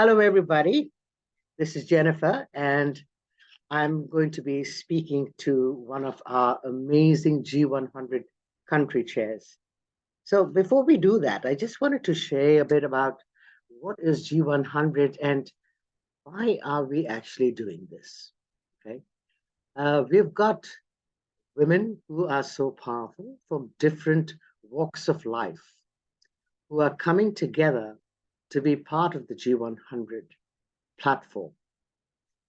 Hello, everybody. This is Jennifer, and I'm going to be speaking to one of our amazing G100 country chairs. So before we do that, I just wanted to share a bit about what is G100 and why are we actually doing this? Okay. We've got women who are so powerful from different walks of life who are coming together to be part of the G100 platform.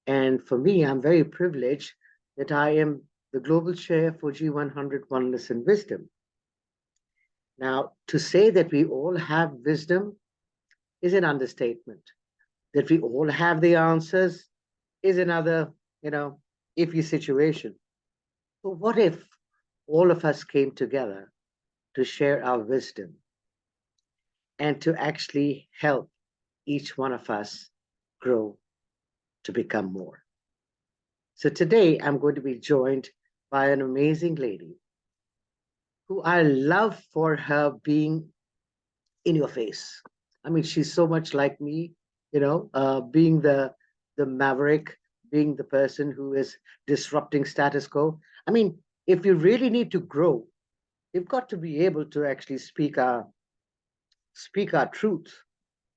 And for me, I'm very privileged that I am the global chair for G100 Oneness and Wisdom. Now, to say that we all have wisdom is an understatement. That we all have the answers is another, iffy situation. But what if all of us came together to share our wisdom and to actually help each one of us grow to become more? So today I'm going to be joined by an amazing lady who I love for her being in your face. I mean, she's so much like me, being the maverick, being the person who is disrupting status quo. I mean, if you really need to grow, you've got to be able to actually speak our truth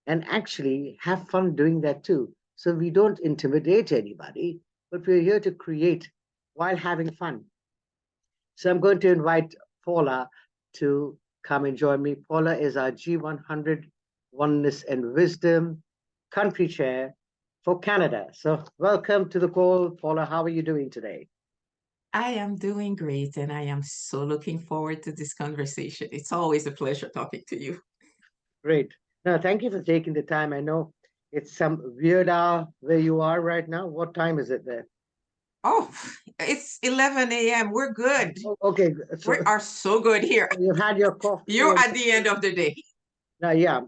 and actually have fun doing that too. So we don't intimidate anybody, but we're here to create while having fun. So I'm going to invite Paula to come and join me. Paula is our G100 Oneness and Wisdom country chair for Canada. So welcome to the call, Paula. How are you doing today? I am doing great, and I am so looking forward to this conversation. It's always a pleasure talking to you. Great. Now, thank you for taking the time. I know it's some weird hour where you are right now. What time is it there? Oh, it's 11 a.m. We're good. Oh, okay. We So are so good here. you've had your coffee You're and at the end of the day. yeah,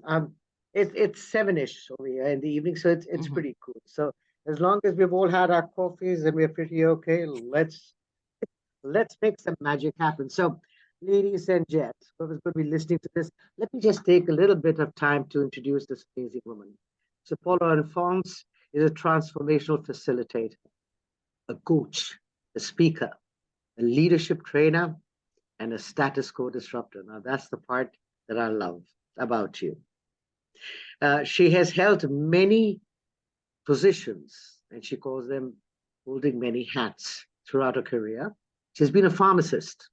it's seven-ish over here in the evening, so it's Mhm. pretty cool. So as long as we've all had our coffees and we're pretty okay, let's make some magic happen. So, ladies and gents, whoever's going to be listening to this, let me just take a little bit of time to introduce this amazing woman. So, Paula Alphonse is a transformational facilitator, a coach, a speaker, a leadership trainer, and a status quo disruptor. Now, that's the part that I love about you. She has held many positions, and she calls them holding many hats throughout her career. She's been a pharmacist,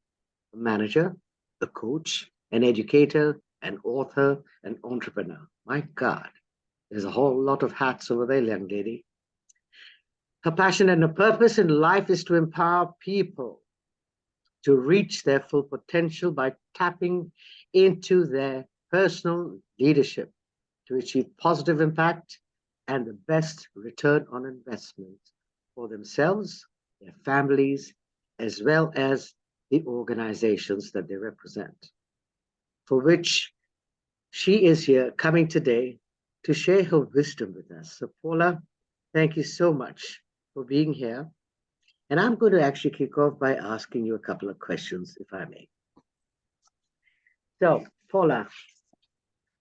a manager, a coach, an educator, an author, an entrepreneur. My God, there's a whole lot of hats over there, young lady. Her passion and her purpose in life is to empower people to reach their full potential by tapping into their personal leadership to achieve positive impact and the best return on investment for themselves, their families, as well as the organizations that they represent, for which she is here coming today to share her wisdom with us. So, Paula, thank you so much for being here. And I'm going to actually kick off by asking you a couple of questions, if I may. So, Paula,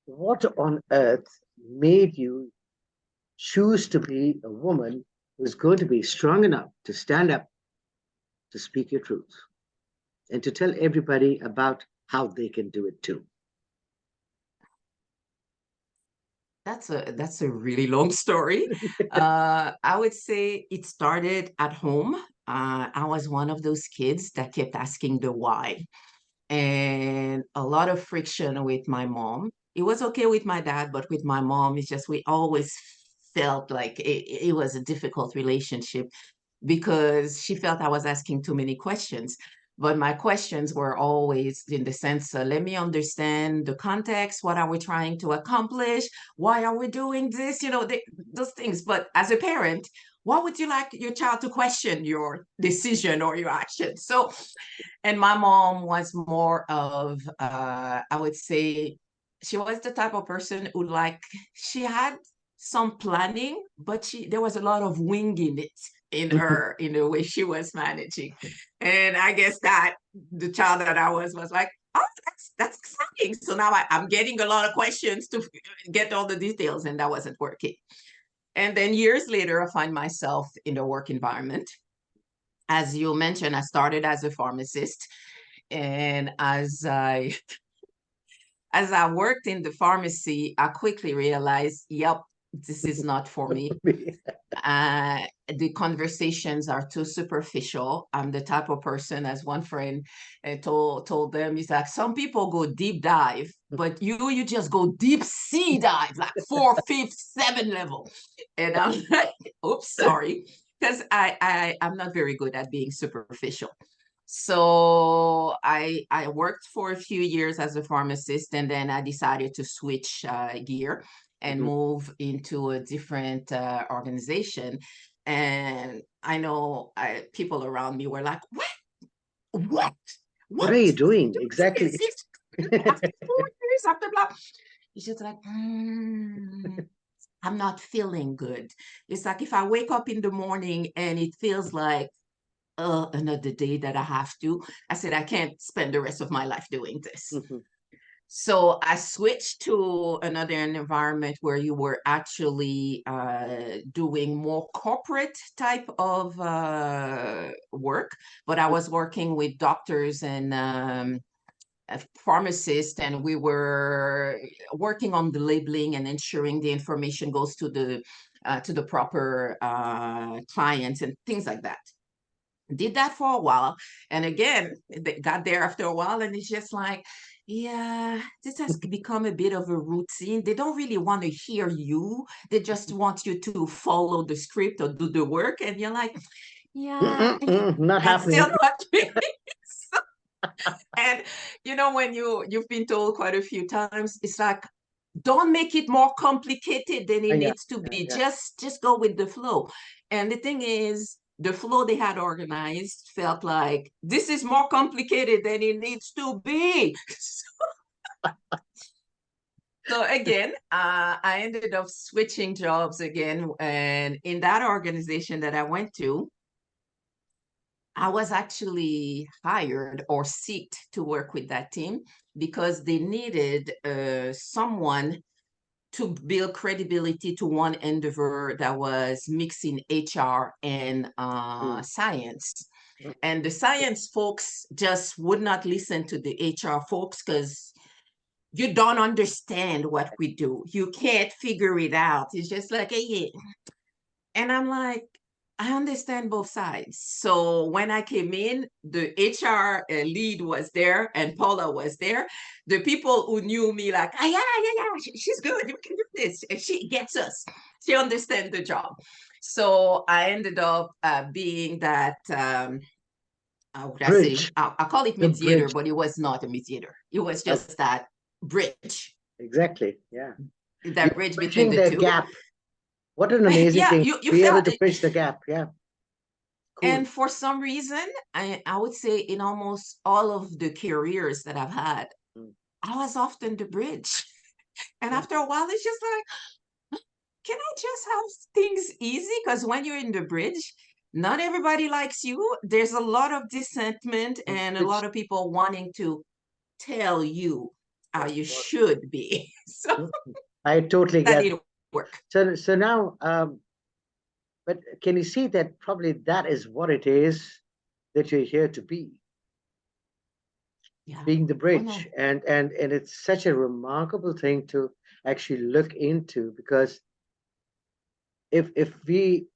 what on earth made you choose to be a woman who's going to be strong enough to stand up, to speak your truth, and to tell everybody about how they can do it too? That's a really long story. I would say it started at home. I was one of those kids that kept asking the why, and a lot of friction with my mom. It was okay with my dad, but with my mom, it's just we always felt like it was a difficult relationship because she felt I was asking too many questions. But my questions were always in the sense, let me understand the context. What are we trying to accomplish? Why are we doing this? Those things. But as a parent, what would you like your child to question your decision or your action? So, and my mom was more of, I would say, she was the type of person who she had some planning, but there was a lot of winging it in the way she was managing. And I guess that the child that I was like, oh, that's exciting. So now I'm getting a lot of questions to get all the details, and that wasn't working. And then years later, I find myself in the work environment. As you mentioned, I started as a pharmacist, and as I worked in the pharmacy, I quickly realized, yep, this is not for me. The conversations are too superficial. I'm the type of person, as one friend told them, he's like, some people go deep dive, but you just go deep sea dive, like 4, 5, 7 level. And I'm like, oops, sorry, because I'm not very good at being superficial. So I worked for a few years as a pharmacist, and then I decided to switch gear and move into a different organization. And I know people around me were like, what? What are you doing? Exactly. After 4 years, after blah. It's just like, I'm not feeling good. It's like if I wake up in the morning and it feels like, another day that I have to, I said, I can't spend the rest of my life doing this. So I switched to another environment where you were actually doing more corporate type of work, but I was working with doctors and pharmacists, and we were working on the labeling and ensuring the information goes to the proper clients and things like that. Did that for a while, and again, they got there after a while, and it's just like, yeah, this has become a bit of a routine. They don't really want to hear you. They just want you to follow the script or do the work, and you're like, yeah, not that's happening. still not me. And when you've been told quite a few times, it's like, don't make it more complicated than it needs to be. Just go with the flow. And the thing is, the flow they had organized felt like, this is more complicated than it needs to be. So again, I ended up switching jobs again. And in that organization that I went to, I was actually hired or sought to work with that team because they needed someone to build credibility to one endeavor that was mixing HR and science. And the science folks just would not listen to the HR folks because you don't understand what we do. You can't figure it out. It's just like, hey. And I'm like, I understand both sides. So when I came in, the HR lead was there and Paula was there. The people who knew me like, yeah, she's good. You can do this. And she gets us. She understands the job. So I ended up being that, how would I say? Bridge. I call it The mediator, bridge. but it was not a mediator. It was just that bridge. Exactly. Yeah. That You're bridge between bridging the the two. gap. What an amazing Yeah, thing. you Be able felt to it. bridge the gap. Yeah. Cool. And for some reason, I would say in almost all of the careers that I've had, I was often the bridge. And after a while, it's just like, can I just have things easy? Because when you're in the bridge, not everybody likes you. There's a lot of dissentiment and a lot of people wanting to tell you how you should be. So I totally that get. didn't work. So now, but can you see that probably that is what it is that you're here to be? Yeah. Being the Oh, bridge. no. And it's such a remarkable thing to actually look into, because if we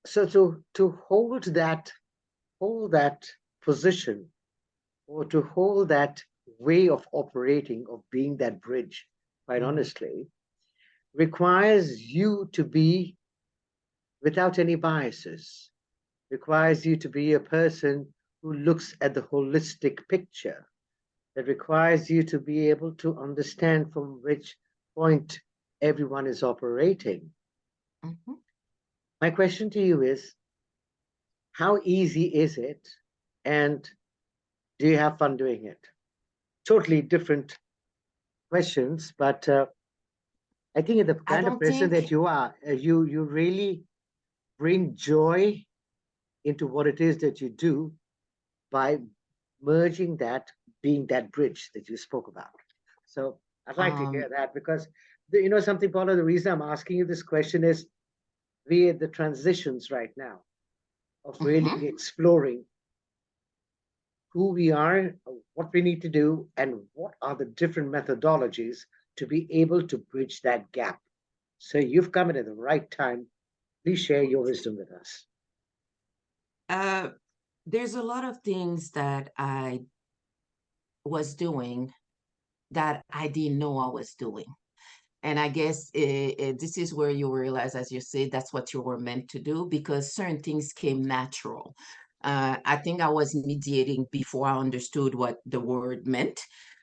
so to hold that position, or to hold that way of operating, of being that bridge, quite honestly, requires you to be without any biases, requires you to be a person who looks at the holistic picture, that requires you to be able to understand from which point everyone is operating. My question to you is, how easy is it, and do you have fun doing it? Totally different questions, but I think the I kind of don't person that think you are, you really bring joy into what it is that you do by merging that being that bridge that you spoke about. So I'd like to Um, hear that because you know something, Paula, the reason I'm asking you this question is we're at the transitions right now of really mhm. exploring who we are, what we need to do, and what are the different methodologies to be able to bridge that gap. So you've come in at the right time. Please share your wisdom with us. Uh, there's a lot of things that I was doing that I didn't know I was doing. And I guess this is where you realize, as you say, that's what you were meant to do because certain things came natural. I think I was mediating before I understood what the word meant.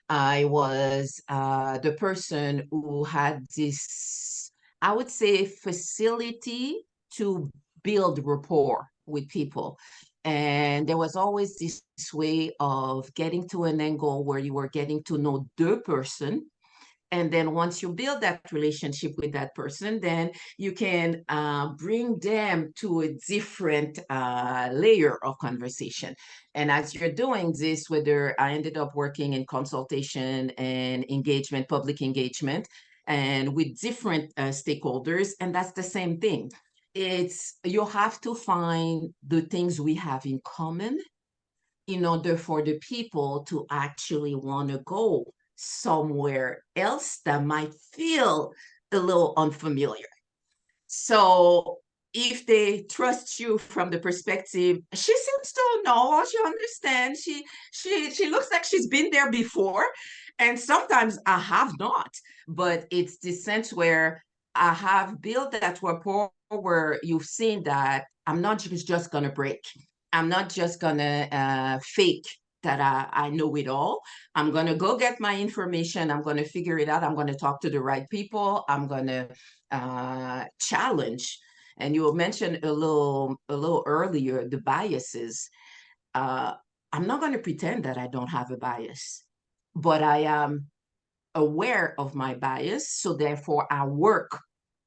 I was the person who had this, I would say, facility to build rapport with people. And there was always this way of getting to an angle where you were getting to know the person, and then once you build that relationship with that person, then you can bring them to a different layer of conversation. And as you're doing this, whether I ended up working in consultation and engagement, public engagement, and with different stakeholders, and that's the same thing. It's you have to find the things we have in common in order for the people to actually want to go somewhere else that might feel a little unfamiliar. So if they trust you from the perspective, she seems to know, she understands, she looks like she's been there before. And sometimes I have not, but it's the sense where I have built that rapport where you've seen that I'm not just gonna break. I'm not just gonna fake that I know it all. I'm gonna go get my information. I'm gonna figure it out. I'm gonna talk to the right people. I'm gonna challenge. And you mentioned a little earlier the biases. Uh, I'm not going to pretend that I don't have a bias, but I am aware of my bias, so therefore I work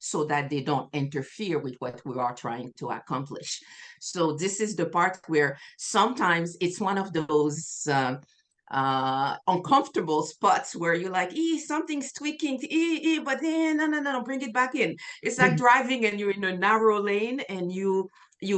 so that they don't interfere with what we are trying to accomplish. So this is the part where sometimes it's one of those uncomfortable spots where you're like, something's tweaking, but then no, bring it back in. It's like driving and you're in a narrow lane and you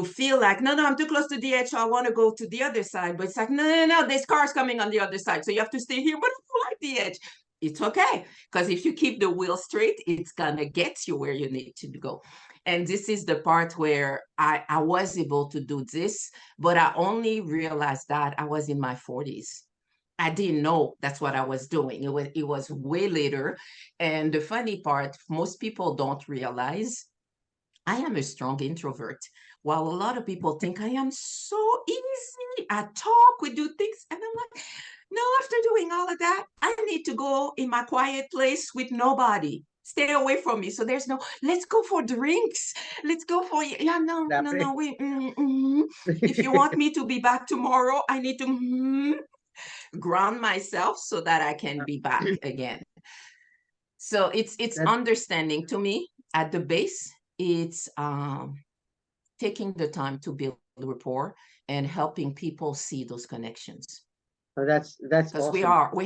feel like, no, I'm too close to the edge, so I want to go to the other side. But it's like, no, there's cars coming on the other side. So you have to stay here, but I like the edge. It's okay. Because if you keep the wheel straight, it's going to get you where you need to go. And this is the part where I was able to do this, but I only realized that I was in my 40s. I didn't know that's what I was doing. It was way later. And the funny part, most people don't realize I am a strong introvert. While a lot of people think I am so easy, I talk, we do things, and I'm like, no, after doing all of that, I need to go in my quiet place with nobody. Stay away from me. So there's no, let's go for drinks. Let's go for, yeah, no, wait. If you want me to be back tomorrow, I need to ground myself so that I can be back again. So it's That, understanding to me at the base. It's taking the time to build rapport and helping people see those connections that's because we awesome. are we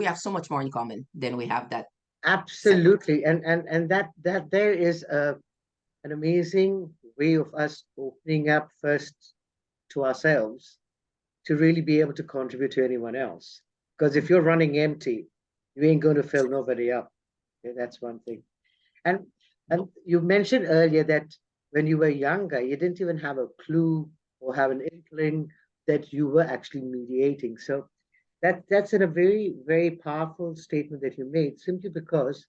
have so much more in common than we have that separate. Absolutely. And that there is an amazing way of us opening up first to ourselves to really be able to contribute to anyone else. Because if you're running empty, you ain't going to fill nobody up. Okay, that's one thing. And and Nope. you mentioned earlier that when you were younger, you didn't even have a clue or have an inkling that you were actually mediating. So that's in a very, very powerful statement that you made, simply because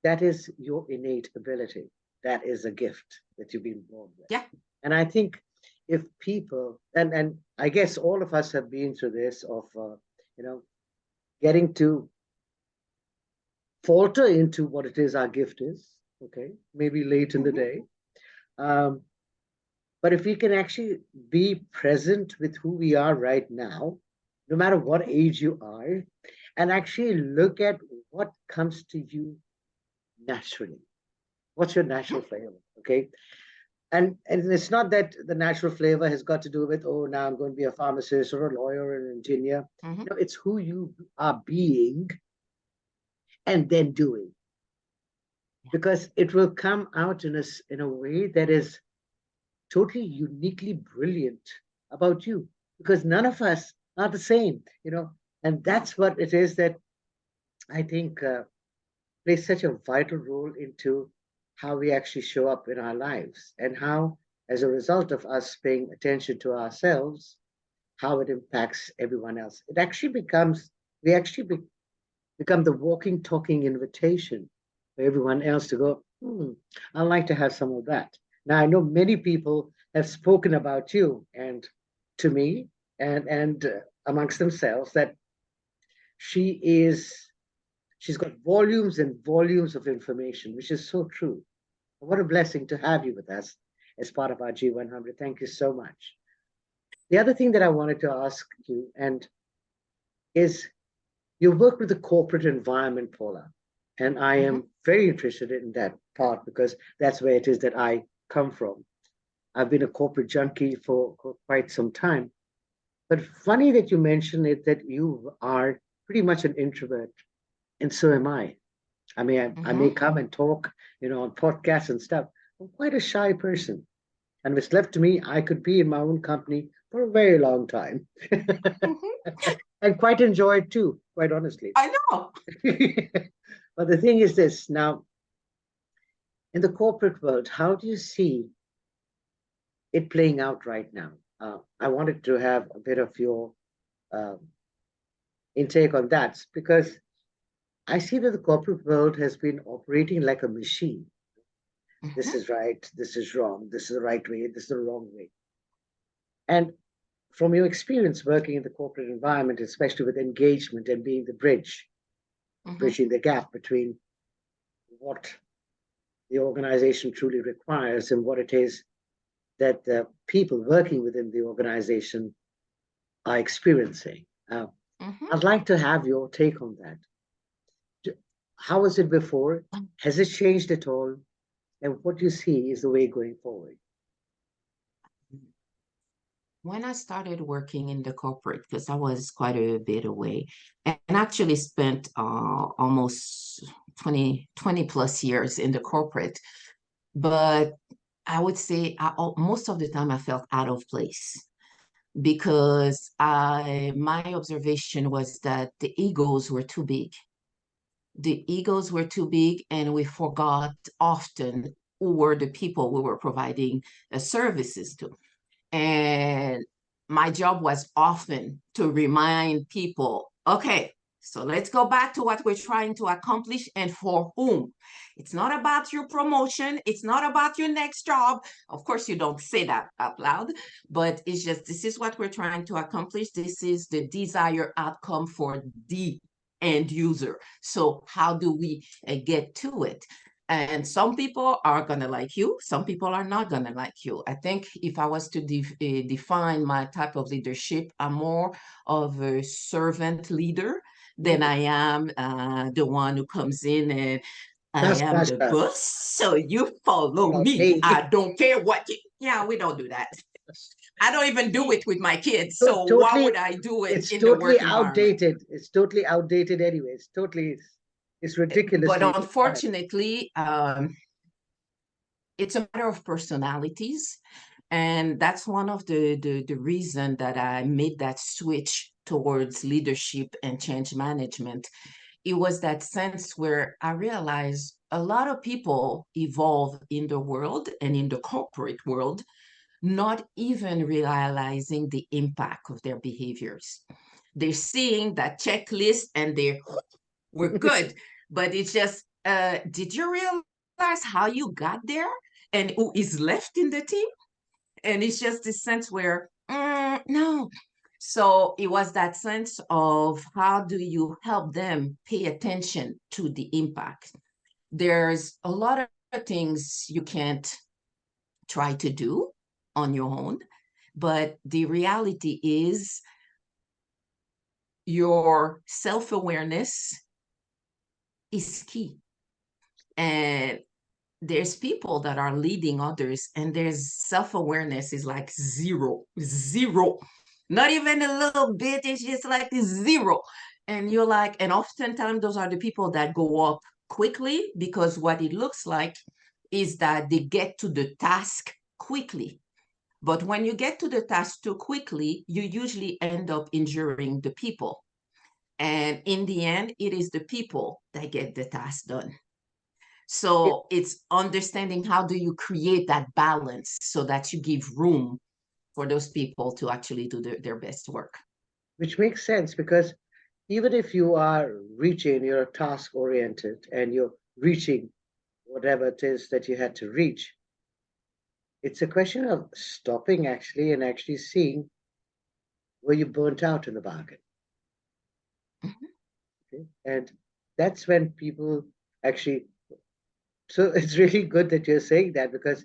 that is your innate ability. That is a gift that you've been born with. Yeah. And I think if people, and I guess all of us have been through this of, you know, getting to falter into what it is our gift is, okay, maybe late in the Mhm. day. Um, but if we can actually be present with who we are right now, no matter what age you are, and actually look at what comes to you naturally. What's your natural flavor? Okay. and it's not that the natural flavor has got to do with, oh, now I'm going to be a pharmacist or a lawyer or an engineer. Mhm. No, it's who you are being and then doing, because it will come out in a way that is totally uniquely brilliant about you, because none of us are the same, and that's what it is that I think plays such a vital role into how we actually show up in our lives, and how, as a result of us paying attention to ourselves, how it impacts everyone else. It actually becomes, we actually become the walking, talking invitation for everyone else to go, I'd like to have some of that. Now, I know many people have spoken about you and to me and amongst themselves that she is, she's got volumes and volumes of information, which is so true. What a blessing to have you with us as part of our G100. Thank you so much. The other thing that I wanted to ask you and is, you work with the corporate environment, Paula, and I Mhm. am very interested in that part because that's where it is that I come from. I've been a corporate junkie for quite some time. But funny that you mention it, that you are pretty much an introvert, and so am I. I mean, I may Mhm. come and talk, on podcasts and stuff. I'm quite a shy person. And if it's left to me, I could be in my own company for a very long time Mhm. and quite enjoy it too, quite honestly. I know. But the thing is this now, in the corporate world, how do you see it playing out right now? I wanted to have a bit of your uh, intake on that because I see that the corporate world has been operating like a machine. This Mhm. is right, this is wrong, this is the right way, this is the wrong way. And from your experience working in the corporate environment, especially with engagement and being the bridge, Mhm. bridging the gap between what the organization truly requires and what it is that the people working within the organization are experiencing. Mhm. I'd like to have your take on that. How was it before? Has it changed at all? And what you see is the way going forward. When I started working in the corporate, because I was quite a bit away, and actually spent almost 20 plus years in the corporate, but I would say most of the time I felt out of place because my observation was that the egos were too big. The egos were too big, and we forgot often who were the people we were providing services to. And my job was often to remind people, okay, so let's go back to what we're trying to accomplish and for whom. It's not about your promotion. It's not about your next job. Of course, you don't say that out loud, but it's just this is what we're trying to accomplish. This is the desired outcome for the end user. So, how do we get to it? And some people are going to like you, some people are not going to like you. I think if I was to define my type of leadership, I'm more of a servant leader than I am the one who comes in and I am the Taskmaster, boss, so you follow follow me. me. I don't care what you, yeah, we don't do that. I don't even do See, it with my kids. So why totally, would I do it it's in the totally work environment? outdated. It's totally outdated anyway. It's But ridiculously. unfortunately, it's a matter of personalities. And that's one of the reason that I made that switch towards leadership and change management. It was that sense where I realized a lot of people evolve in the world and in the corporate world, not even realizing the impact of their behaviors. They're seeing that checklist and we're good. But it's just, did you realize how you got there and who is left in the team? And it's just this sense where, no. So it was that sense of how do you help them pay attention to the impact? There's a lot of things you can't try to do on your own, but the reality is your self awareness is key. And there's people that are leading others and their self-awareness is like zero, zero, not even a little bit. It's just like zero. And you're like, and oftentimes those are the people that go up quickly because what it looks like is that they get to the task quickly. But when you get to the task too quickly, you usually end up injuring the people. And in the end, it is the people that get the task done. It- So it's understanding how do you create that balance so that you give room for those people to actually do their best work. which makes sense because even if you are reaching, you're task oriented and you're reaching whatever it is that you had to reach, it's a question of stopping actually and actually seeing where you burnt out in the bargain. Mhm. Okay? And that's when people actually, so it's really good that you're saying that because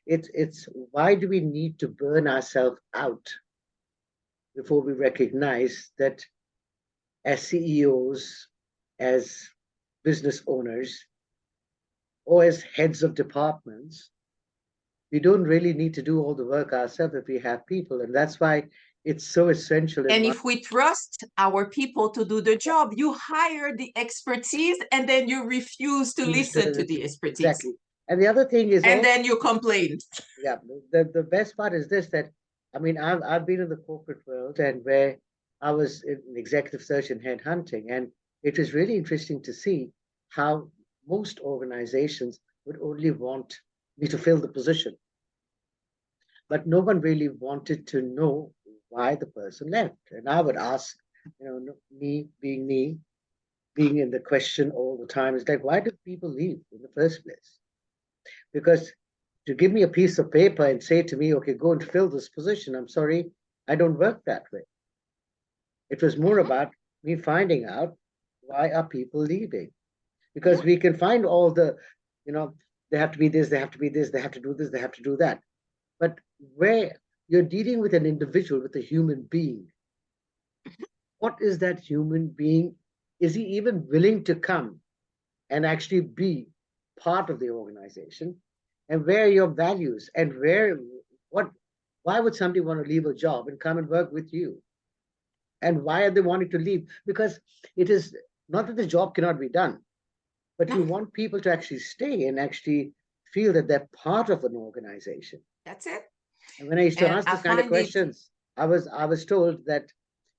it's why do we need to burn ourselves out before we recognize that as CEOs, as business owners, or as heads of departments, we don't really need to do all the work ourselves if we have people. And that's why it's so essential in And my if we trust our people to do the job, you hire the expertise and then you refuse to listen to the expertise. exactly. And the other thing is And all then you complain. yeah, the best part is this that I mean I've been in the corporate world and where I was in executive search and headhunting, and it was really interesting to see how most organizations would only want me to fill the position, but no one really wanted to know why the person left. And I would ask, me being in the question all the time, is like, why do people leave in the first place? Because to give me a piece of paper and say to me, okay, go and fill this position, I'm sorry, I don't work that way. It was more about me finding out why are people leaving? Because Yeah. we can find all the, you know, they have to be this, they have to be this, they have to do this, they have to do that. But where you're dealing with an individual, with a human being, what is that human being? Is he even willing to come and actually be part of the organization? And where are your values? And what, why would somebody want to leave a job and come and work with you? And why are they wanting to leave? Because it is not that the job cannot be done, but No, you want people to actually stay and actually feel that they're part of an organization. that's it. And when I used to And ask I this kind of find it, questions, I was told that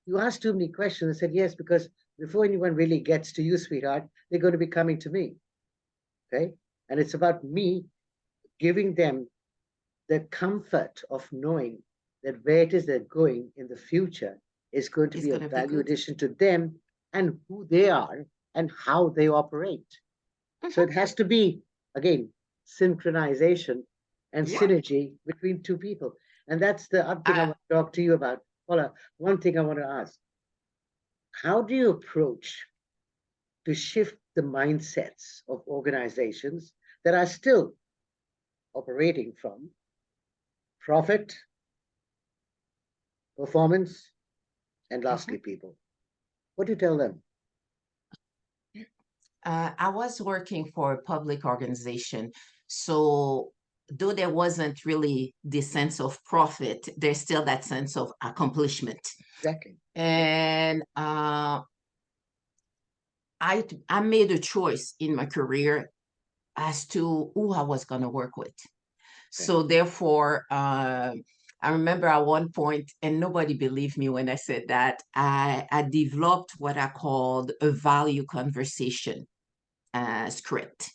you ask too many questions. I said yes, because before anyone really gets to you, sweetheart, they're going to be coming to me. Okay. And it's about me giving them the comfort of knowing that where it is they're going in the future is going to it's be a going to be value good. addition to them and who they are and how they operate. So it Mhm. has to be, again, synchronization and Yeah. synergy between two people. And that's the other thing I Uh, want to talk to you about. Paula, one thing I want to ask, how do you approach to shift the mindsets of organizations that are still operating from profit, performance, and lastly, mhm. people? What do you tell them? I was working for a public organization. So though there wasn't really the sense of profit, there's still that sense of accomplishment. Exactly. And I made a choice in my career as to who I was going to work with. Okay. So therefore, I remember at one point, and nobody believed me when I said that, I developed what I called a value conversation script.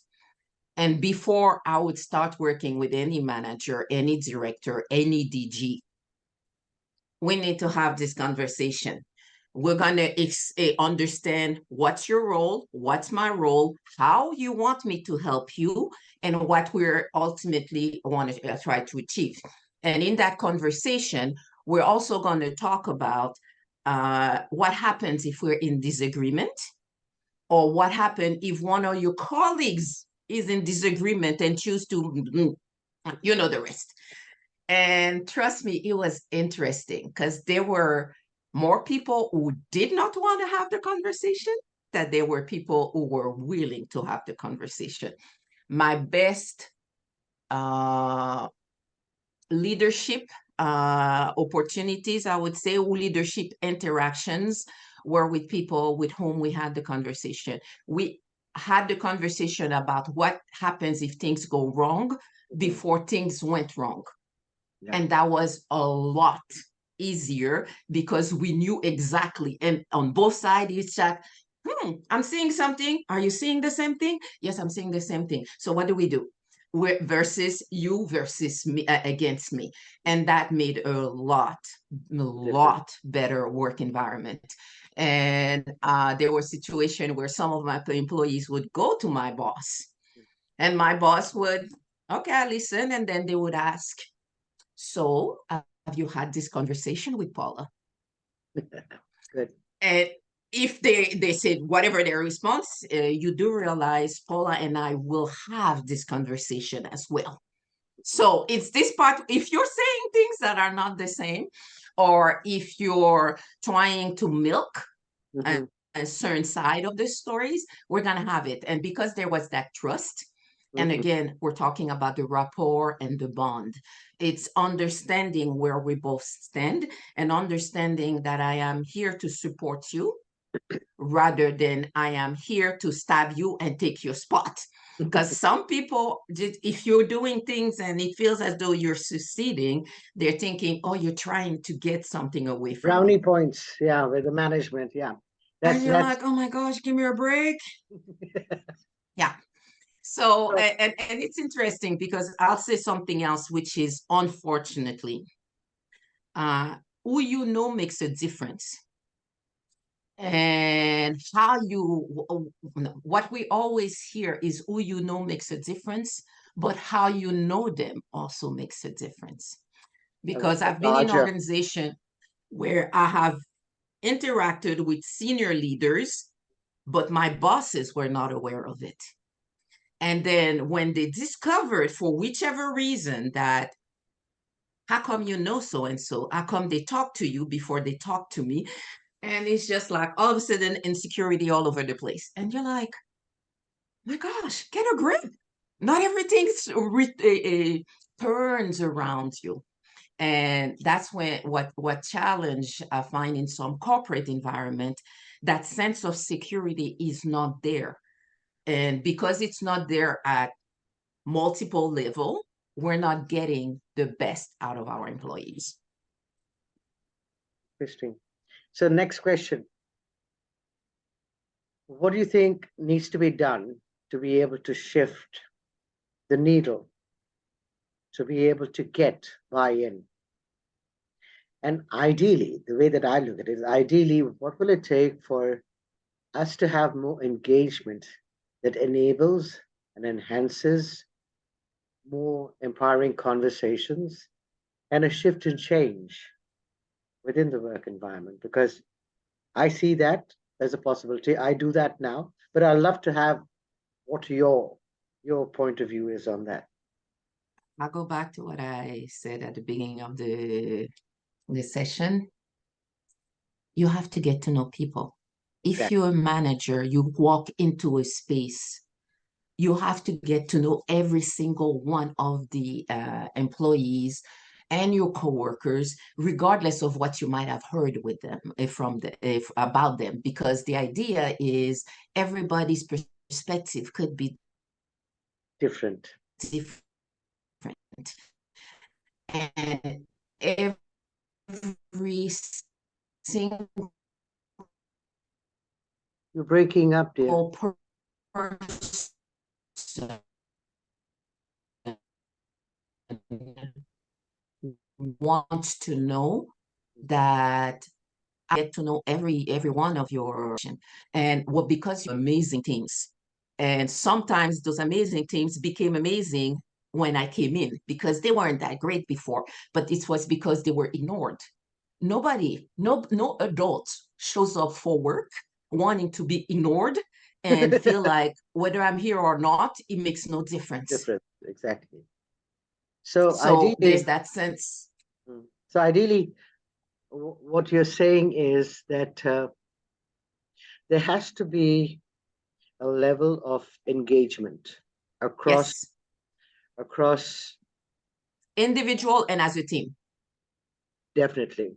And before I would start working with any manager, any director, any DG, we need to have this conversation. We're going to understand what's your role, what's my role, how you want me to help you, and what we're ultimately want to try to achieve. And in that conversation, we're also going to talk about what happens if we're in disagreement, or what happens if one of your colleagues is in disagreement and choose to, you know, the rest. And trust me, it was interesting because there were more people who did not want to have the conversation than there were people who were willing to have the conversation. My best leadership opportunities, I would say, or leadership interactions were with people with whom we had the conversation. We had the conversation about what happens if things go wrong before things went wrong. Yeah. And that was a lot easier because we knew exactly. And on both sides, it's like, I'm seeing something. Are you seeing the same thing? Yes, I'm seeing the same thing. So what do? We're versus you versus me against me. And that made a lot better work environment. And there were situations where some of my employees would go to my boss, and my boss would, okay, I listen. And then they would ask, so have you had this conversation with Paula? Good. And if they said whatever their response, you do realize Paula and I will have this conversation as well. So it's this part, if you're saying things that are not the same, or if you're trying to milk a certain side of the stories, we're going to have it. And because there was that trust, and again, we're talking about the rapport and the bond. It's understanding where we both stand and understanding that I am here to support you rather than I am here to stab you and take your spot. Because some people, if you're doing things and it feels as though you're succeeding, they're thinking, oh, you're trying to get something away from Brownie me. points, yeah, with the management, yeah. And you're That's like, oh my gosh, give me a break. Yeah. So, so, and it's interesting because I'll say something else, which is unfortunately, who you know makes a difference. And how what we always hear is who you know makes a difference, but how you know them also makes a difference. Because I've been in larger. organization where I have interacted with senior leaders, but my bosses were not aware of it. And then when they discovered, for whichever reason, that how come you know so and so? How come they talk to you before they talk to me? And it's just like all of a sudden insecurity all over the place. And you're like, my gosh, get a grip. Not everything turns around you. And that's when what challenge I find in some corporate environment, that sense of security is not there. And because it's not there at multiple level, we're not getting the best out of our employees. Interesting. So next question. What do you think needs to be done to be able to shift the needle, to be able to get buy-in? And ideally, the way that I look at it is ideally, what will it take for us to have more engagement that enables and enhances more empowering conversations and a shift in change within the work environment? Because I see that as a possibility. I do that now, but I'd love to have what your point of view is on that. I'll go back to what I said at the beginning of the session. You have to get to know people. If Exactly. you're a manager, you walk into a space, you have to get to know every single one of the employees and your coworkers, regardless of what you might have heard with them about them, because the idea is everybody's perspective could be Different. different, and every single You're breaking up, dear. person wants to know that I get to know every one of your, and what, because you're amazing teams. And sometimes those amazing teams became amazing when I came in because they weren't that great before, but it was because they were ignored. No adult shows up for work wanting to be ignored and feel like whether I'm here or not, it makes no difference. Different, exactly. So So there's ideally, that sense. so ideally, what you're saying is that there has to be a level of engagement across Yes. across Individual and as a team. definitely.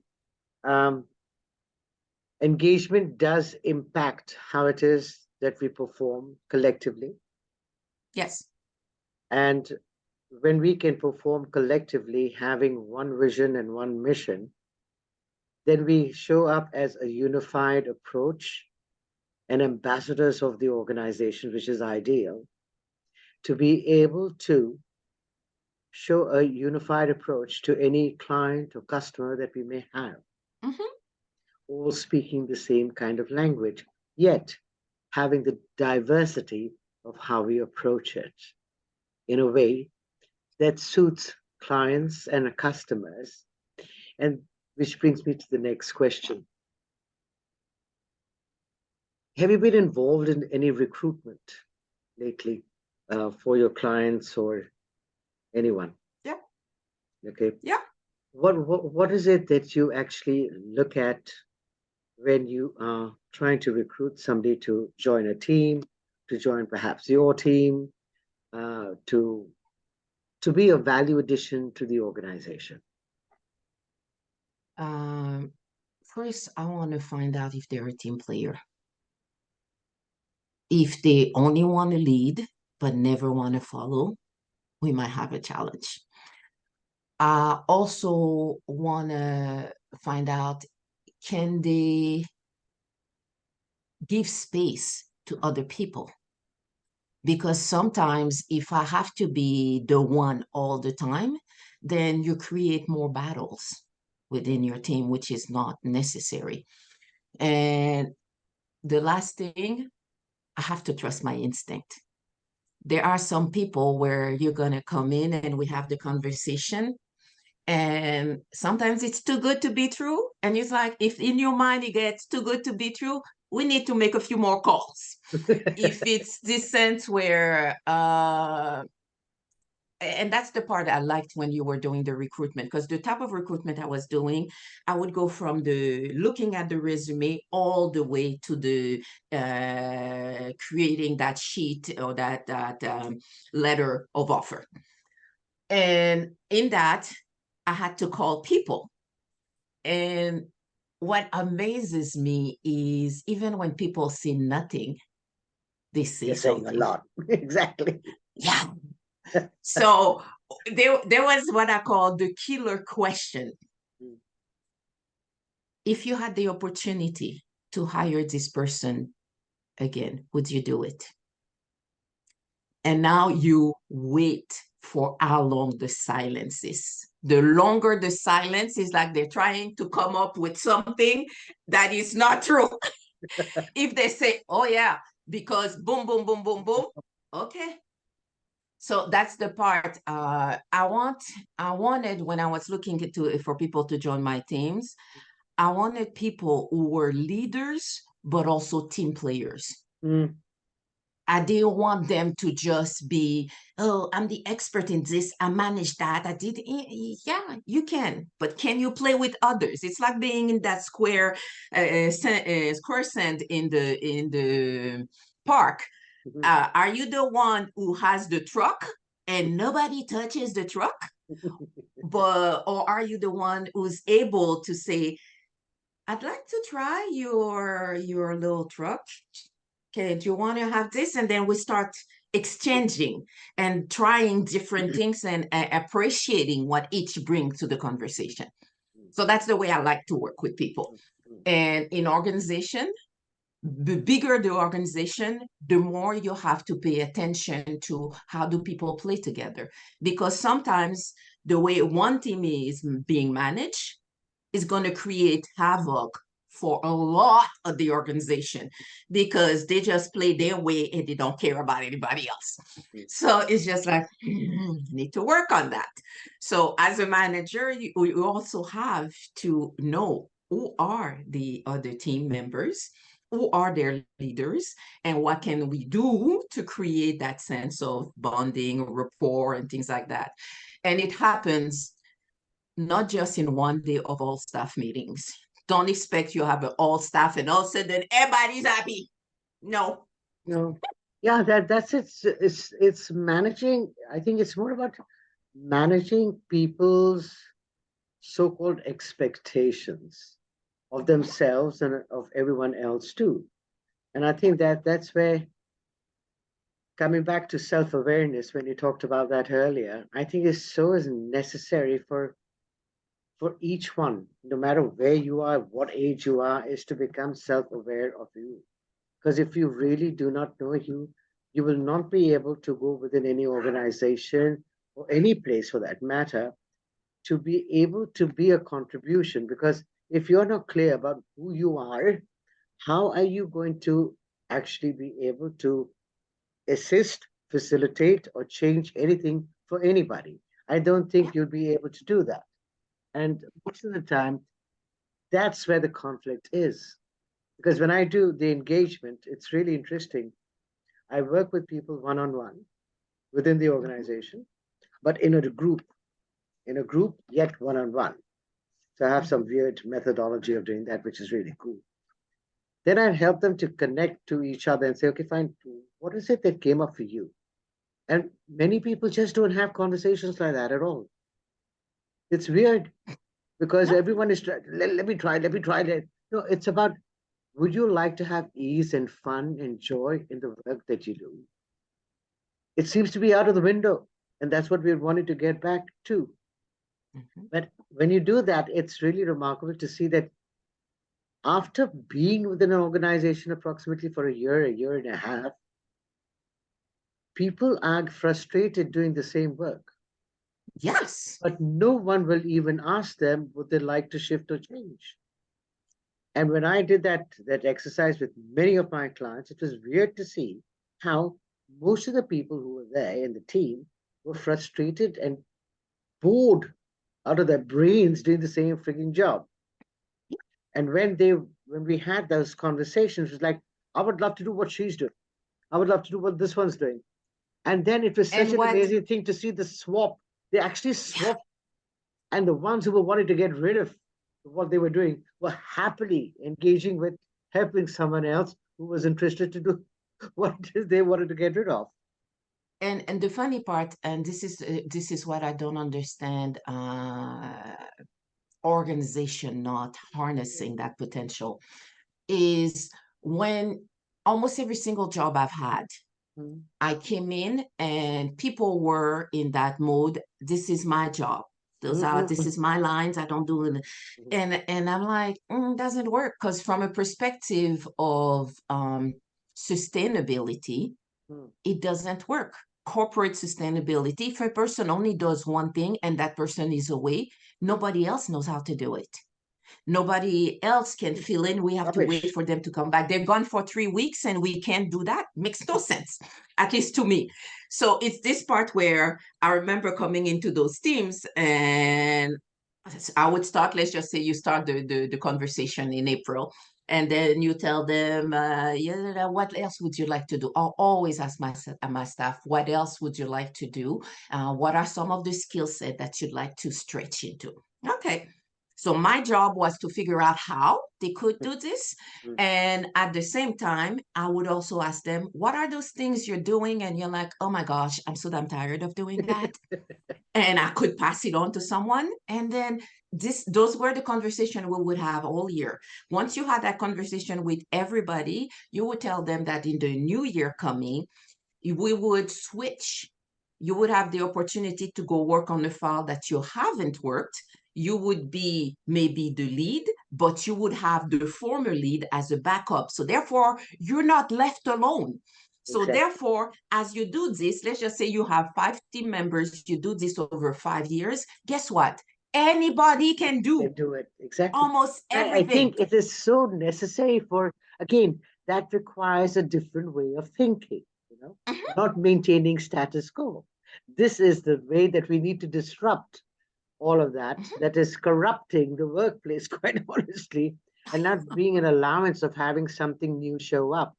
Um, Engagement does impact how it is that we perform collectively. Yes. And when we can perform collectively, having one vision and one mission, then we show up as a unified approach and ambassadors of the organization, which is ideal, to be able to show a unified approach to any client or customer that we may have, Mm-hmm. all speaking the same kind of language, yet having the diversity of how we approach it in a way that suits clients and customers. And which brings me to the next question. Have you been involved in any recruitment lately for your clients or anyone? Yeah. Okay. Yeah. What is it that you actually look at when you are trying to recruit somebody to join a team, to join perhaps your team, to be a value addition to the organization? Um, First, I want to find out if they're a team player. If they only want to lead but never want to follow, we might have a challenge. I also want to find out, can they give space to other people? Because sometimes if I have to be the one all the time, then you create more battles within your team, which is not necessary. And the last thing, I have to trust my instinct. There are some people where you're going to come in and we have the conversation, and sometimes it's too good to be true. And it's like, if in your mind it gets too good to be true, we need to make a few more calls. If it's this sense where and that's the part I liked when you were doing the recruitment, because the type of recruitment I was doing, I would go from the looking at the resume all the way to the creating that sheet or that letter of offer. And in that, I had to call people. And what amazes me is even when people say nothing, they say You're saying a something. lot. Exactly. Yeah. So there was what I call the killer question. If you had the opportunity to hire this person again, would you do it? And now you wait for how long the silence is. The longer the silence is, like they're trying to come up with something that is not true. If they say, oh yeah, because boom, boom, boom, boom, boom, okay. So that's the part I wanted when I was looking for people to join my teams. I wanted people who were leaders, but also team players. Mm. I didn't want them to just be, oh, I'm the expert in this. I manage that. I did. Yeah, you can, but can you play with others? It's like being in that square sand in the park. Mhm. Are you the one who has the truck and nobody touches the truck? Or are you the one who's able to say, I'd like to try your little truck. Okay, do you want to have this? And then we start exchanging and trying different things and appreciating what each brings to the conversation. So that's the way I like to work with people. And in organization, the bigger the organization, the more you have to pay attention to how do people play together. Because sometimes the way one team is being managed is going to create havoc for a lot of the organization, because they just play their way and they don't care about anybody else. So it's just like, need to work on that. So as a manager, you also have to know who are the other team members, who are their leaders, and what can we do to create that sense of bonding, rapport, and things like that. And it happens not just in one day of all staff meetings. Don't expect you have an all staff and all of a sudden everybody's happy. No. No. Yeah, that's it's managing. I think it's more about managing people's so-called expectations of themselves and of everyone else too. And I think that that's where, coming back to self-awareness, when you talked about that earlier, I think is so is necessary for each one, no matter where you are, what age you are, is to become self-aware of you. Because if you really do not know you, you will not be able to go within any organization or any place for that matter to be able to be a contribution. Because if you're not clear about who you are, how are you going to actually be able to assist, facilitate, or change anything for anybody? I don't think you'll be able to do that. And most of the time, that's where the conflict is. Because when I do the engagement, it's really interesting. I work with people one on one within the Mhm. organization, but in a group, yet one on one. So I have some Mhm. weird methodology of doing that, which is really cool. Then I help them to connect to each other and say, okay, fine, what is it that came up for you? And many people just don't have conversations like that at all. It's weird because No. everyone is trying, let me try that. No, it's about, would you like to have ease and fun and joy in the work that you do? It seems to be out of the window. And that's what we wanted to get back to. Mhm. But when you do that, it's really remarkable to see that after being within an organization approximately for a year and a half, people are frustrated doing the same work. Yes. But no one will even ask them would they like to shift or change. And when I did that exercise with many of my clients, it was weird to see how most of the people who were there in the team were frustrated and bored out of their brains doing the same freaking job. And when we had those conversations, it was like, I would love to do what she's doing. I would love to do what this one's doing. And then it was such And an what, amazing thing to see the swap. They actually yeah, swapped, and the ones who were wanting to get rid of what they were doing were happily engaging with helping someone else who was interested to do what they wanted to get rid of. and the funny part, and this is what I don't understand, organization not harnessing that potential is when almost every single job I've had, Mhm. I came in and people were in that mode. This is my job. This Mhm. is my lines. I don't do it. Mhm. And I'm like, doesn't work. Because from a perspective of sustainability, Mhm. it doesn't work. Corporate sustainability, if a person only does one thing and that person is away, nobody else knows how to do it. Nobody else can fill in. We have to wait Rubbish. for them to come back. They're gone for 3 weeks and we can't do that. Makes no sense, at least to me. So it's this part where I remember coming into those teams and I would start, let's just say you start the conversation in April. And then you tell them, yeah, what else would you like to do? I'll always ask my staff, what else would you like to do? What are some of the skill set that you'd like to stretch into? Okay, so my job was to figure out how they could do this. Mhm. And at the same time, I would also ask them, what are those things you're doing? And you're like, oh my gosh, I'm so damn tired of doing that. And I could pass it on to someone. And then those were the conversation we would have all year. Once you had that conversation with everybody, you would tell them that in the new year coming, we would switch. You would have the opportunity to go work on a file that you haven't worked. You would be maybe the lead, but you would have the former lead as a backup. So therefore, you're not left alone. So Exactly. therefore, as you do this, let's just say you have 5 team members, you do this over 5 years. Guess what? Anybody can They do do it. Exactly. almost I think everything. it is so necessary for, again, that requires a different way of thinking, Mhm, not maintaining status quo. This is the way that we need to disrupt all of that mhm. that is corrupting the workplace, quite honestly, and not being an allowance of having something new show up.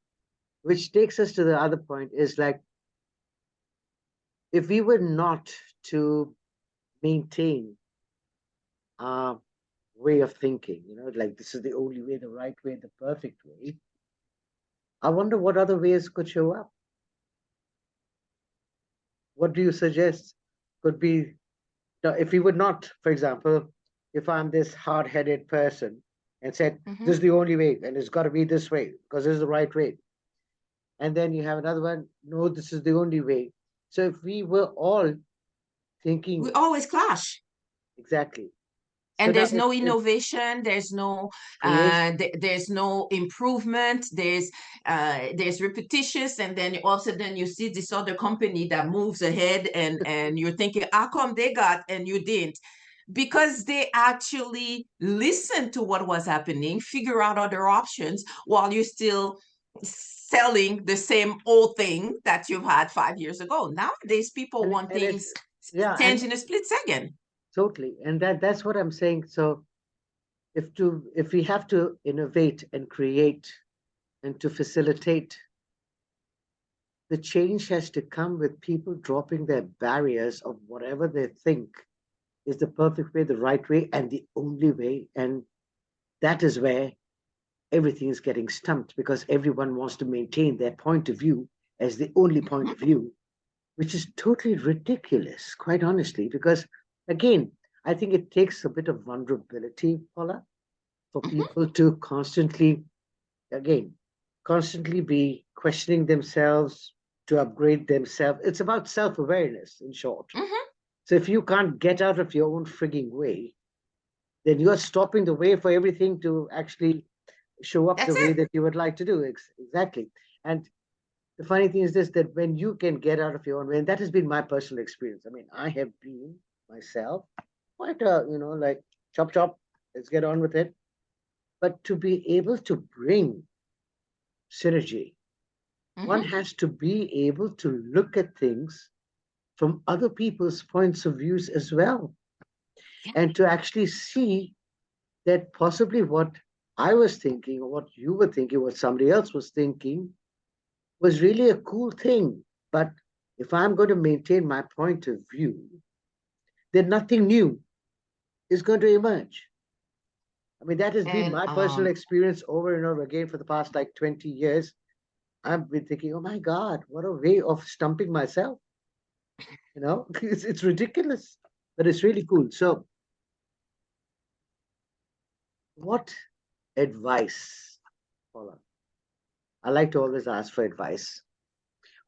Which takes us to the other point is like, if we were not to maintain our way of thinking, like this is the only way, the right way, the perfect way, I wonder what other ways could show up. what do you suggest could be, if we would not, for example, if I'm this hard-headed person and said, this is the only way, and it's got to be this way, because this is the right way. And then you have another one, no, this is the only way. So if we were all thinking We always clash. exactly. So And now there's no if innovation, there's no creation, there's no improvement, there's repetitious, and then all of a sudden you see this other company that moves ahead, and you're thinking, how come they got and you didn't? Because they actually listened to what was happening, figure out other options while you're still selling the same old thing that you've had 5 years ago. Nowadays, people want and it's, things yeah, and change in a split second. totally. And that's what I'm saying. So if we have to innovate and create and to facilitate, the change has to come with people dropping their barriers of whatever they think is the perfect way, the right way, and the only way. And that is where everything is getting stumped, because everyone wants to maintain their point of view as the only point of view, which is totally ridiculous, quite honestly, because again, I think it takes a bit of vulnerability, Paula, for Mhm. people to constantly, again, constantly be questioning themselves, to upgrade themselves. It's about self-awareness, in short. Mhm. So if you can't get out of your own frigging way, then you are stopping the way for everything to actually show up the That's way it. that you would like to do. Exactly. And the funny thing is this, that when you can get out of your own way, and that has been my personal experience. I mean, I have been myself quite a, like chop chop, let's get on with it. But to be able to bring synergy, one Mhm. has to be able to look at things from other people's points of views as well, Yeah. and to actually see that possibly what I was thinking, or what you were thinking, what somebody else was thinking, was really a cool thing. But if I'm going to maintain my point of view, then nothing new is going to emerge. I mean, that has been And my personal experience over and over again for the past like 20 years. I've been thinking, oh my God, what a way of stumping myself. It's ridiculous, but it's really cool. So, what advice, Paula? I like to always ask for advice.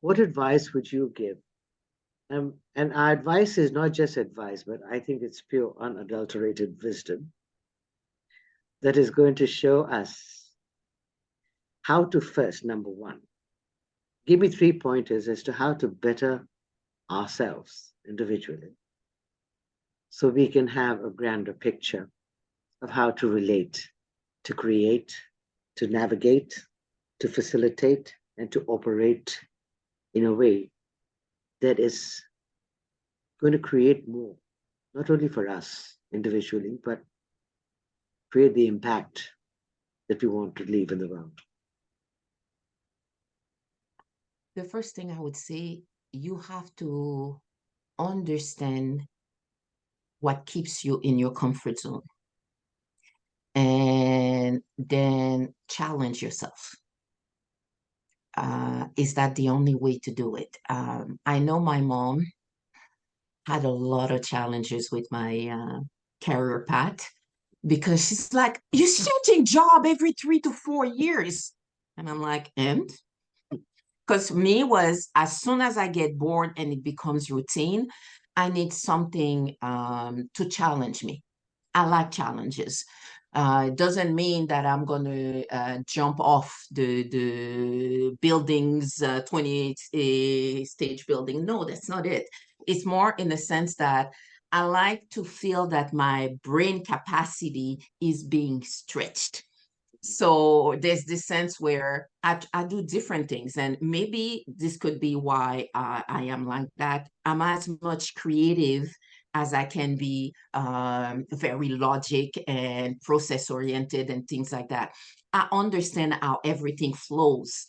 What advice would you give? And our advice is not just advice, but I think it's pure, unadulterated wisdom that is going to show us how to first, number one, give me 3 pointers as to how to better ourselves individually so we can have a grander picture of how to relate, to create, to navigate, to facilitate, and to operate in a way that is going to create more, not only for us individually, but create the impact that we want to leave in the world. the first thing I would say, you have to understand what keeps you in your comfort zone and then challenge yourself. Is that the only way to do it? I know my mom had a lot of challenges with my career path because she's like, you're changing job every 3 to 4 years. And I'm like, and? Because me was as soon as I get bored and it becomes routine, I need something to challenge me. I like challenges. It doesn't mean that I'm going to jump off the buildings, 28 stage building. No, that's not it. It's more in the sense that I like to feel that my brain capacity is being stretched. So there's this sense where I do different things, and maybe this could be why I am like that. I'm as much creative as I can be, very logic and process oriented and things like that. I understand how everything flows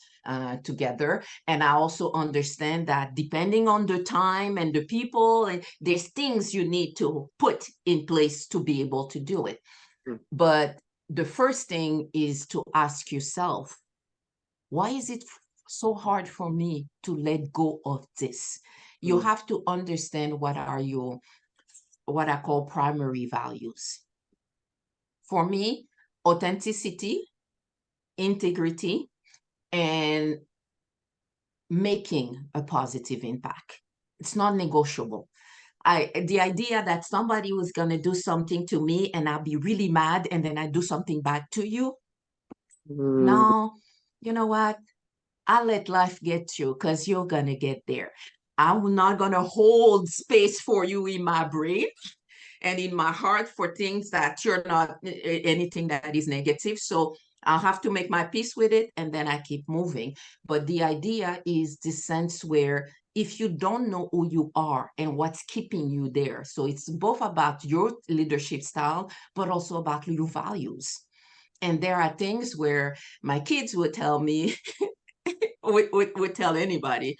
together, and I also understand that depending on the time and the people, and there's things you need to put in place to be able to do it. Mm. But the first thing is to ask yourself, why is it so hard for me to let go of this? You have to understand what I call primary values. For me, authenticity, integrity, and making a positive impact. It's not negotiable. The idea that somebody was going to do something to me and I'll be really mad and then I do something back to you. No, you know what? I'll let life get you because you're going to get there. I'm not going to hold space for you in my brain and in my heart for things that you're not anything that is negative. So I'll have to make my peace with it and then I keep moving. But the idea is the sense where if you don't know who you are and what's keeping you there, so it's both about your leadership style, but also about your values. And there are things where my kids would tell me, would tell anybody,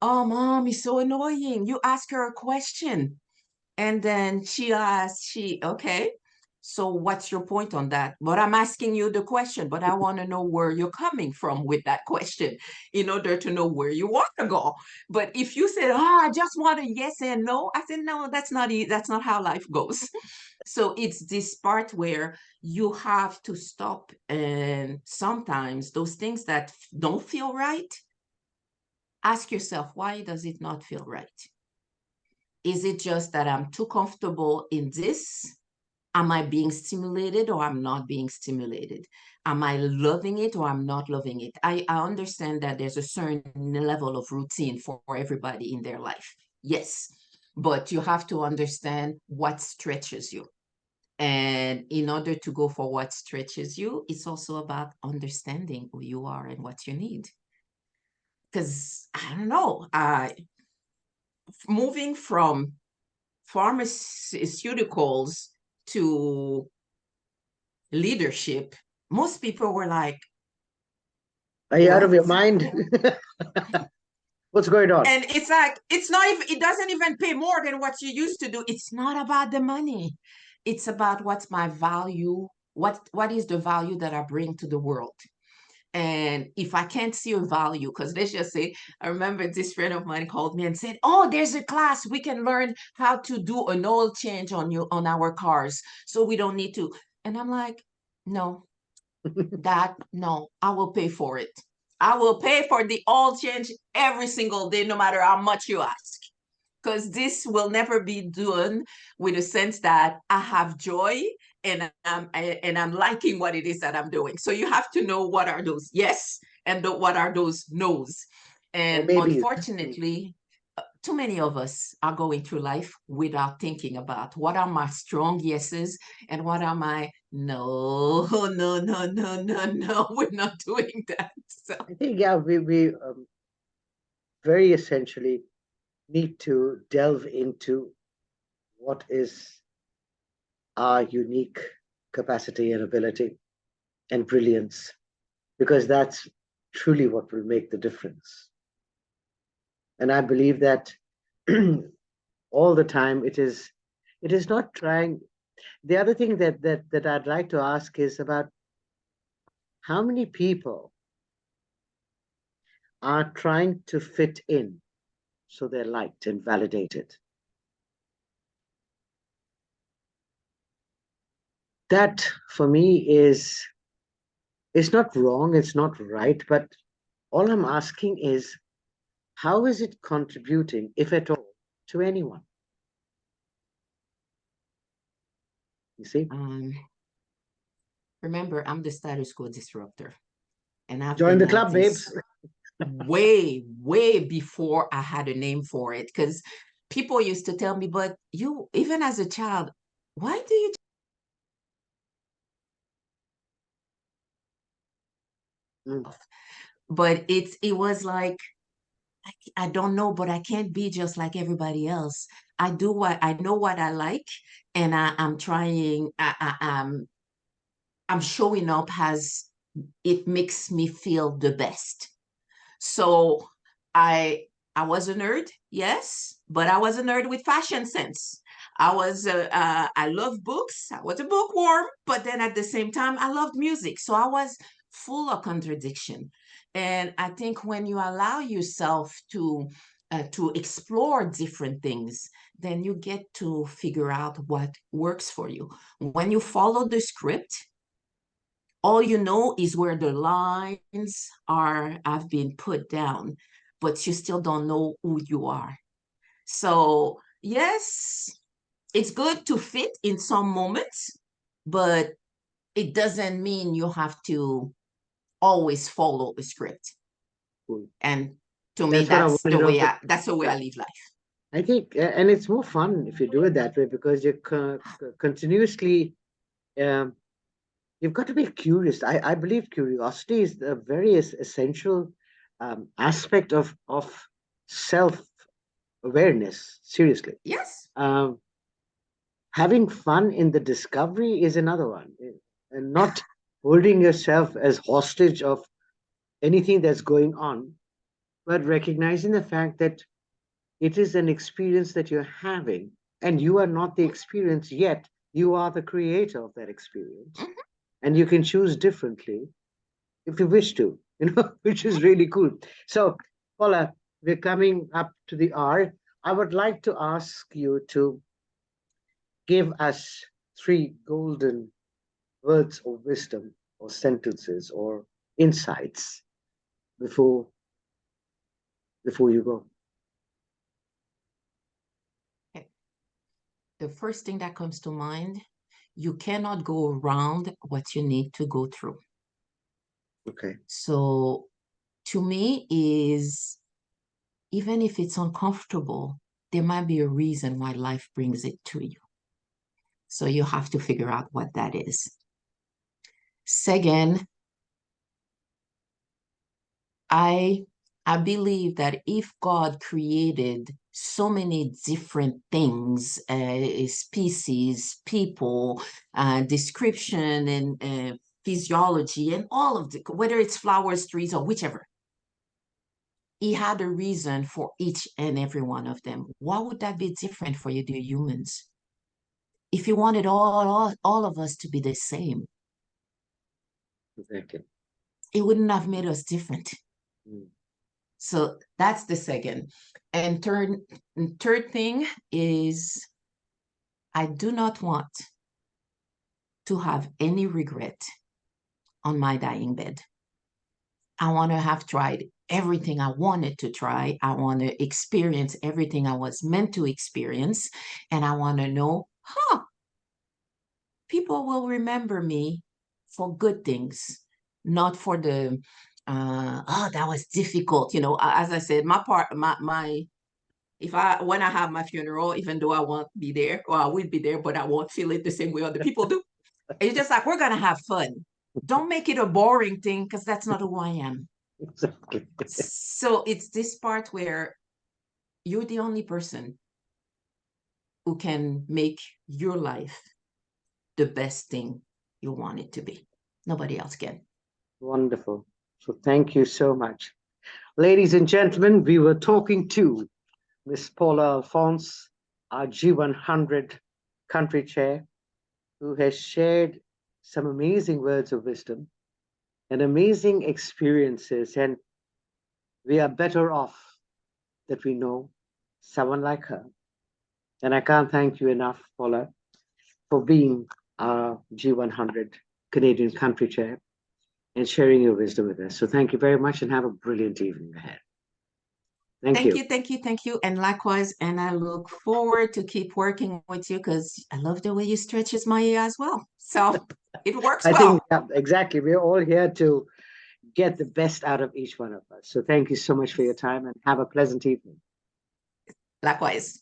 oh, mom, it's so annoying. You ask her a question. And then she asked, okay, so what's your point on that? But I'm asking you the question, but I want to know where you're coming from with that question in order to know where you want to go. But if you said, I just want a yes and no, I said, no, that's not how life goes. So it's this part where you have to stop. And sometimes those things that don't feel right, ask yourself, why does it not feel right? Is it just that I'm too comfortable in this? Am I being stimulated or I'm not being stimulated? Am I loving it or I'm not loving it? I understand that there's a certain level of routine for everybody in their life. Yes, but you have to understand what stretches you. And in order to go for what stretches you, it's also about understanding who you are and what you need. Because I don't know, moving from pharmaceuticals to leadership, most people were like, are you out of your what? mind? What's going on? And it's like, it's not even, it doesn't even pay more than what you used to do. It's not about the money. It's about what's my value. What is the value that I bring to the world? And if I can't see a value, because let's just say, I remember this friend of mine called me and said, oh, there's a class we can learn how to do an oil change on our cars. So we don't need to. And I'm like, no, no, I will pay for it. I will pay for the oil change every single day, no matter how much you ask. Because this will never be done with a sense that I have joy and I'm liking what it is that I'm doing. So you have to know what are those yes and what are those no's. Or And maybe unfortunately, too many of us are going through life without thinking about what are my strong yeses and what are my no, no, no, no, no, no. We're not doing that. So I think, yeah, we very essentially need to delve into what is our unique capacity and ability and brilliance, because that's truly what will make the difference. And I believe that all the time it is not trying. The other thing that I'd like to ask is about how many people are trying to fit in so they're liked and validated. That for me is it's not wrong, it's not right, but all I'm asking is how is it contributing, if at all, to anyone? You see? remember, I'm the status quo disruptor. And I've Join been the at club, this babes. way, way before I had a name for it. Because people used to tell me, but you, even as a child, why do you? Mm. But it was like, I don't know, but I can't be just like everybody else. I do what I know what I like, and I'm trying. I'm showing up as it makes me feel the best. So I I was a nerd, yes, but I was a nerd with fashion sense. I love books. I was a bookworm, but then at the same time, I loved music. So I was full of contradiction. And I think when you allow yourself to to explore different things, then you get to figure out what works for you. When you follow the script, all you know is where the lines have been put down, but you still don't know who you are. So yes, it's good to fit in some moments, but it doesn't mean you have to always follow a script. Cool. And to me, That's what I that's wanted the to know. way that's the way I live life. I think, and it's more fun if you do it that way because you're continuously, um, you've got to be curious. I believe curiosity is a very essential aspect of self-awareness, seriously. Yes. Um, Having fun in the discovery is another one, and not holding yourself as hostage of anything that's going on, but recognizing the fact that it is an experience that you're having, and you are not the experience yet. You are the creator of that experience, Mhm, and you can choose differently if you wish to, which mhm. is really cool. So, Paula, we're coming up to the hour. I would like to ask you to give us three golden words of wisdom or sentences or insights before you go. Okay. The first thing that comes to mind, you cannot go around what you need to go through. Okay. So to me is, even if it's uncomfortable, there might be a reason why life brings it to you. So you have to figure out what that is. Second, I I believe that if God created so many different things, species, people, description, and physiology, and all of the, whether it's flowers, trees, or whichever, He had a reason for each and every one of them. Why would that be different for you, dear humans? If He wanted all of us to be the same, Exactly. He wouldn't have made us different. Mm. So that's the second. And third thing is, I do not want to have any regret on my dying bed. I want to have tried everything I wanted to try. I want to experience everything I was meant to experience. And I want to know, people will remember me for good things, not for the, oh, that was difficult. As I said, when I have my funeral, even though I won't be there, or I will be there, but I won't feel it the same way other people do. It's just like, we're gonna have fun. Don't make it a boring thing, because that's not who I am. Exactly. So it's this part where you're the only person who can make your life the best thing you want it to be. Nobody else can. Wonderful. So thank you so much. Ladies and gentlemen, we were talking to Miss Paula Alphonse, our G100 country chair, who has shared some amazing words of wisdom and amazing experiences. And we are better off that we know someone like her. And I can't thank you enough, Paula, for being our G100 Canadian country chair and sharing your wisdom with us. So thank you very much and have a brilliant evening ahead. Thank Thank you. you, thank you, thank you. And likewise, and I look forward to keep working with you, because I love the way you stretches my ear as well. So it works I think well. yeah, exactly. We're all here to get the best out of each one of us. So thank you so much for your time and have a pleasant evening. Likewise.